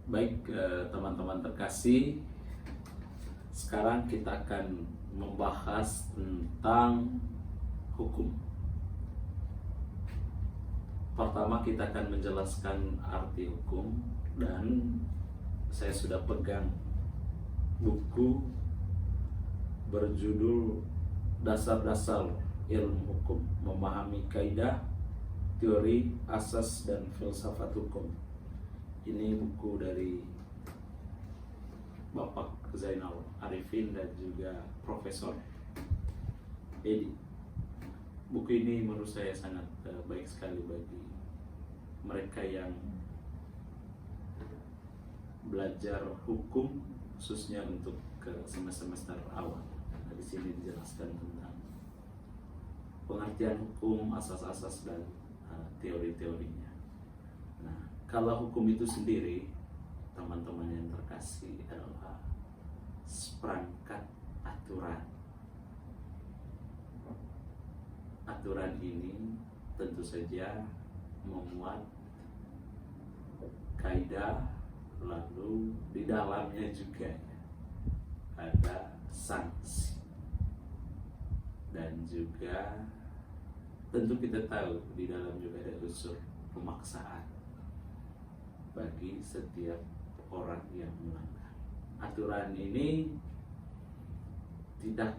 Baik, teman-teman terkasih, sekarang kita akan membahas tentang hukum. Pertama, kita akan menjelaskan arti hukum, dan saya sudah pegang buku berjudul Dasar-Dasar Ilmu Hukum, Memahami Kaidah, Teori, Asas, dan Filsafat Hukum. Ini buku dari Bapak Zainal Arifin dan juga Profesor Edi. Buku ini menurut saya sangat baik sekali bagi mereka yang belajar hukum, khususnya untuk ke semester awal. Nah, di sini dijelaskan tentang pengertian hukum, asas-asas, dan teori-teorinya. Nah, kalau hukum itu sendiri, teman-teman yang terkasih, adalah seperangkat aturan. Aturan ini tentu saja memuat kaidah, lalu di dalamnya juga ada sanksi, dan juga tentu kita tahu di dalam juga ada unsur pemaksaan bagi setiap orang yang melanggar. Aturan ini tidak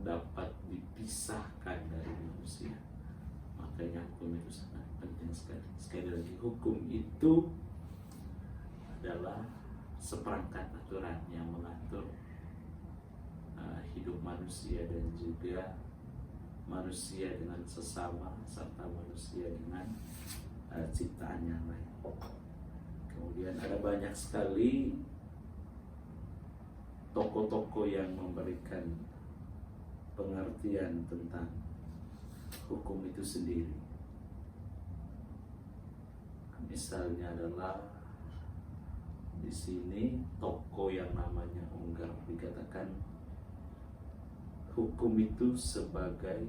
dapat dipisahkan dari manusia. Makanya hukum itu sangat penting sekali. Sekali lagi, hukum itu adalah seperangkat aturan yang mengatur hidup manusia dan juga manusia dengan sesama, serta manusia dengan ciptaan yang lain. Kemudian ada banyak sekali tokoh-tokoh yang memberikan pengertian tentang hukum itu sendiri. Misalnya adalah di sini tokoh yang namanya Unggar dikatakan hukum itu sebagai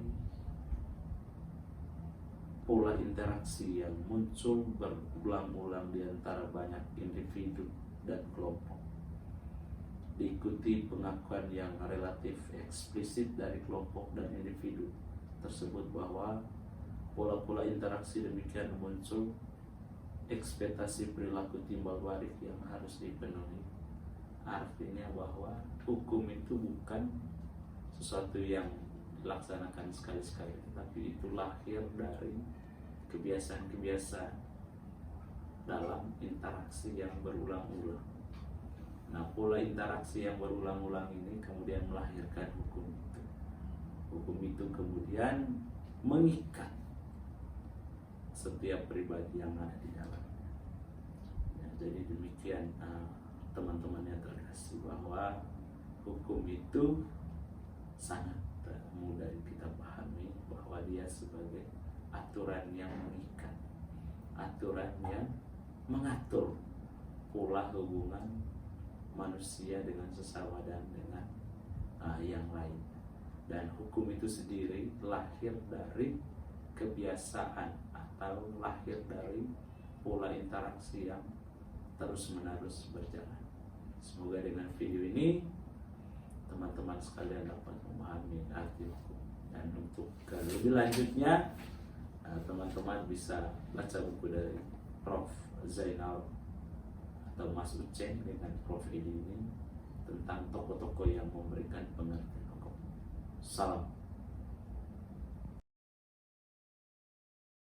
pola interaksi yang muncul berulang-ulang di antara banyak individu dan kelompok, diikuti pengakuan yang relatif eksplisit dari kelompok dan individu tersebut bahwa pola-pola interaksi demikian muncul, ekspektasi perilaku timbal balik yang harus dipenuhi. Artinya bahwa hukum itu bukan sesuatu yang dilaksanakan sekali-sekali, tetapi itu lahir dari kebiasaan-kebiasaan dalam interaksi yang berulang-ulang. Nah, pola interaksi yang berulang-ulang ini kemudian melahirkan hukum itu. Hukum itu kemudian mengikat setiap pribadi yang ada di dalamnya. Ya, jadi demikian teman-teman yang terkasih, bahwa hukum itu sangat mudah kita pahami, bahwa dia sebagai aturan yang mengikat, aturan yang mengatur pola hubungan manusia dengan sesama dan dengan yang lain. Dan hukum itu sendiri lahir dari kebiasaan atau lahir dari pola interaksi yang terus-menerus berjalan. Semoga dengan video ini teman-teman sekalian dapat memahami arti hukum, dan untuk lebih lanjutnya teman-teman bisa baca buku dari Prof. Zainal atau Mas Uceng dengan Prof. Edi ini tentang tokoh-tokoh yang memberikan pengertian hukum. Salam.